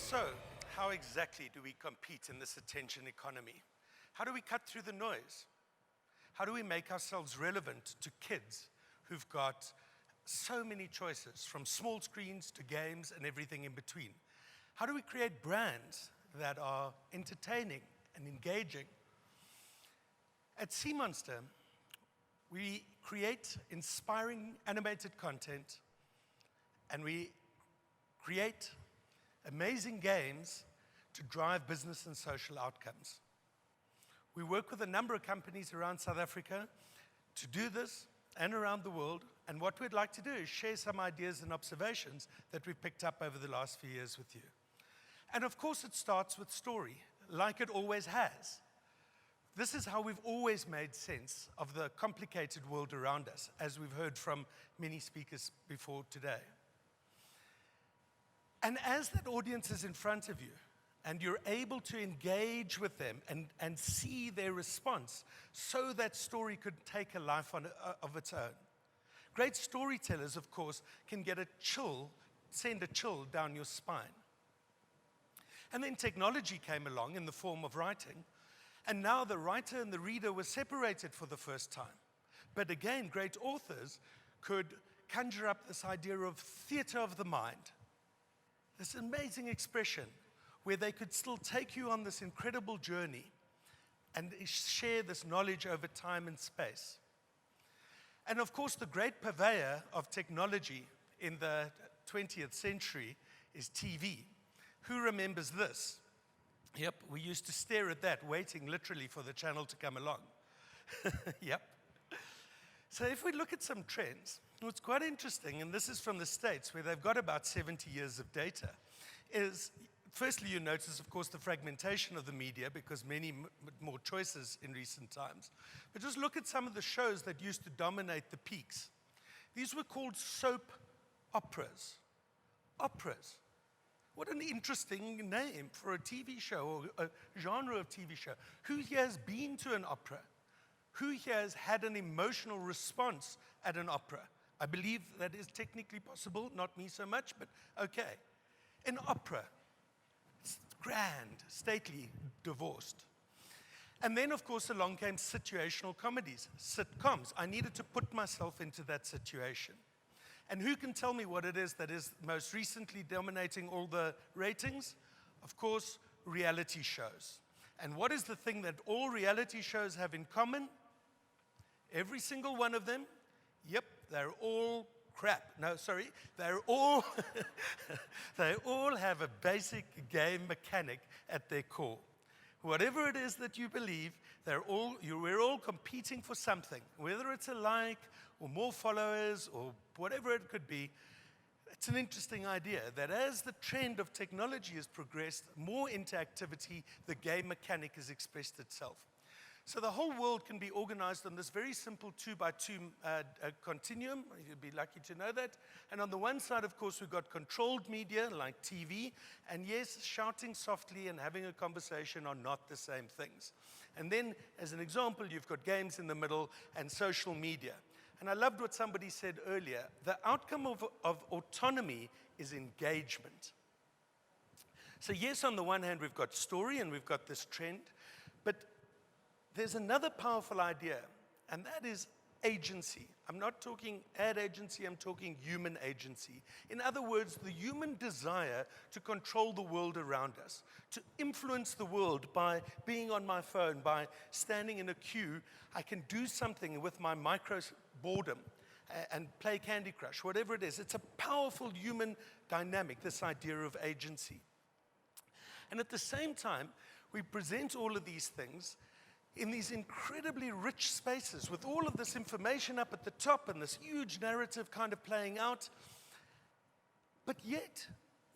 So, how exactly do we compete in this attention economy? How do we cut through the noise? How do we make ourselves relevant to kids who've got so many choices, from small screens to games and everything in between? How do we create brands that are entertaining and engaging? At Sea Monster, we create inspiring animated content, and we create amazing games to drive business and social outcomes. We work with a number of companies around South Africa to do this and around the world, and what we'd like to do is share some ideas and observations that we've picked up over the last few years with you. And of course, it starts with story, like it always has. This is how we've always made sense of the complicated world around us, as we've heard from many speakers before today. And as that audience is in front of you, and you're able to engage with them and see their response, so that story could take a life of its own. Great storytellers, of course, can get a chill, send a chill down your spine. And then technology came along in the form of writing, and now the writer and the reader were separated for the first time. But again, great authors could conjure up this idea of theater of the mind, this amazing expression where they could still take you on this incredible journey and share this knowledge over time and space. And of course, the great purveyor of technology in the 20th century is TV. Who remembers this? Yep, we used to stare at that, waiting literally for the channel to come along. Yep. So if we look at some trends, what's quite interesting, and this is from the States, where they've got about 70 years of data, is firstly you notice, of course, the fragmentation of the media, because many more choices in recent times. But just look at some of the shows that used to dominate the peaks. These were called soap operas. Operas. What an interesting name for a TV show, or a genre of TV show. Who here has been to an opera? Who here has had an emotional response at an opera? I believe that is technically possible, not me so much, but okay. An opera, it's grand, stately, divorced. And then, of course, along came situational comedies, sitcoms. I needed to put myself into that situation. And who can tell me what it is that is most recently dominating all the ratings? Of course, reality shows. And what is the thing that all reality shows have in common? Every single one of them, yep, they're all crap. No, sorry, they're all, they all have a basic game mechanic at their core. Whatever it is that you believe, we're all competing for something, whether it's a like or more followers or whatever it could be. It's an interesting idea that as the trend of technology has progressed more into activity, the game mechanic has expressed itself. So the whole world can be organized on this very simple 2x2 continuum. You'd be lucky to know that. And on the one side, of course, we've got controlled media like TV. And yes, shouting softly and having a conversation are not the same things. And then, as an example, you've got games in the middle and social media. And I loved what somebody said earlier. The outcome of autonomy is engagement. So yes, on the one hand, we've got story and we've got this trend. But there's another powerful idea, and that is agency. I'm not talking ad agency, I'm talking human agency. In other words, the human desire to control the world around us, to influence the world by being on my phone, by standing in a queue. I can do something with my micro boredom and play Candy Crush, whatever it is. It's a powerful human dynamic, this idea of agency. And at the same time, we present all of these things in these incredibly rich spaces with all of this information up at the top and this huge narrative kind of playing out. But yet,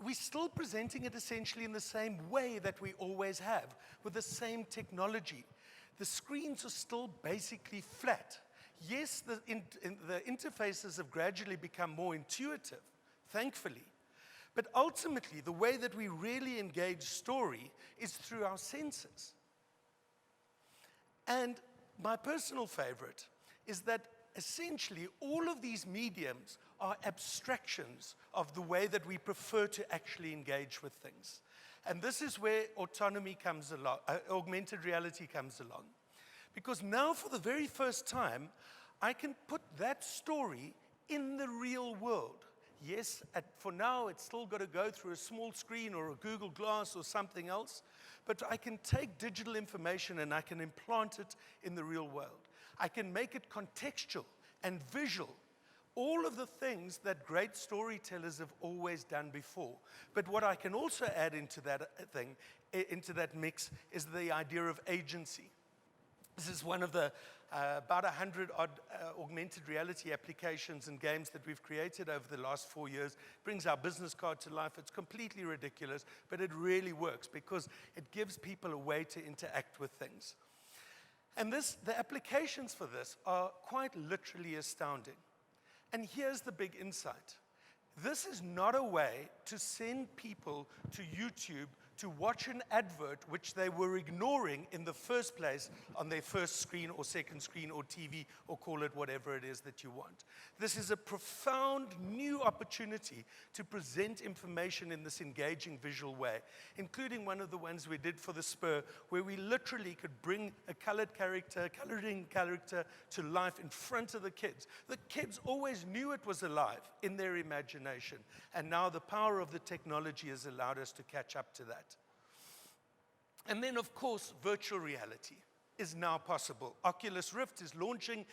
we're still presenting it essentially in the same way that we always have, with the same technology. The screens are still basically flat. Yes, the interfaces have gradually become more intuitive, thankfully. But ultimately, the way that we really engage story is through our senses. And my personal favorite is that essentially all of these mediums are abstractions of the way that we prefer to actually engage with things. And this is where autonomy comes along, augmented reality comes along. Because now for the very first time, I can put that story in the real world. Yes, for now, it's still got to go through a small screen or a Google Glass or something else, but I can take digital information and I can implant it in the real world. I can make it contextual and visual, all of the things that great storytellers have always done before. But what I can also add into that into that mix, is the idea of agency. This is one of the about 100 odd augmented reality applications and games that we've created over the last 4 years. Brings our business card to life. It's completely ridiculous, but it really works because it gives people a way to interact with things. And the applications for this are quite literally astounding. And here's the big insight. This is not a way to send people to YouTube to watch an advert which they were ignoring in the first place on their first screen or second screen or TV, or call it whatever it is that you want. This is a profound new opportunity to present information in this engaging visual way, including one of the ones we did for the Spur, where we literally could bring a coloring character to life in front of the kids. The kids always knew it was alive in their imagination, and now the power of the technology has allowed us to catch up to that. And then, of course, virtual reality is now possible. Oculus Rift is launching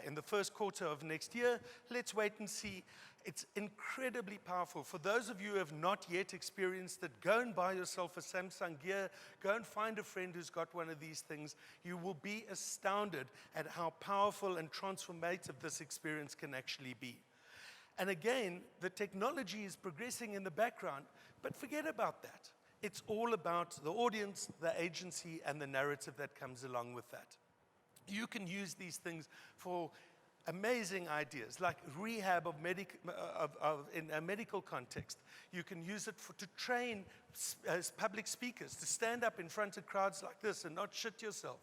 in the first quarter of next year. Let's wait and see. It's incredibly powerful. For those of you who have not yet experienced it, go and buy yourself a Samsung Gear. Go and find a friend who's got one of these things. You will be astounded at how powerful and transformative this experience can actually be. And again, the technology is progressing in the background, but forget about that. It's all about the audience, the agency, and the narrative that comes along with that. You can use these things for amazing ideas, like rehab in a medical context. You can use it to train as public speakers, to stand up in front of crowds like this and not shit yourself.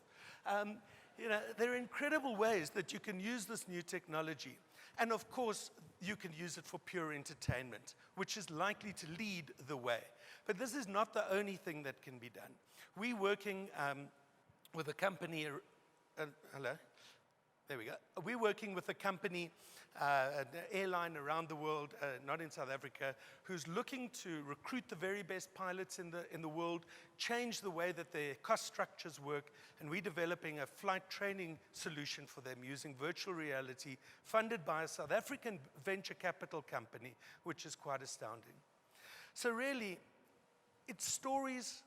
There are incredible ways that you can use this new technology. And of course, you can use it for pure entertainment, which is likely to lead the way. But this is not the only thing that can be done. We're working with a company, hello? There we go. We're working with a company, an airline around the world, not in South Africa, who's looking to recruit the very best pilots in the world, change the way that their cost structures work, and we're developing a flight training solution for them using virtual reality, funded by a South African venture capital company, which is quite astounding. So really, its stories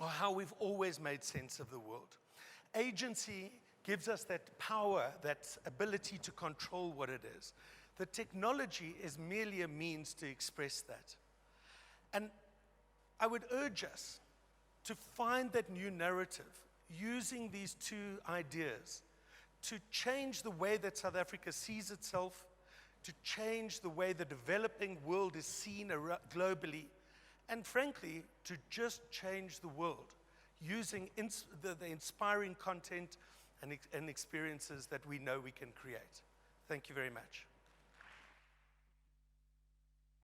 are how we've always made sense of the world. Agency gives us that power, that ability to control what it is. The technology is merely a means to express that. And I would urge us to find that new narrative using these two ideas to change the way that South Africa sees itself, to change the way the developing world is seen globally, and frankly, to just change the world using the inspiring content and experiences that we know we can create. Thank you very much.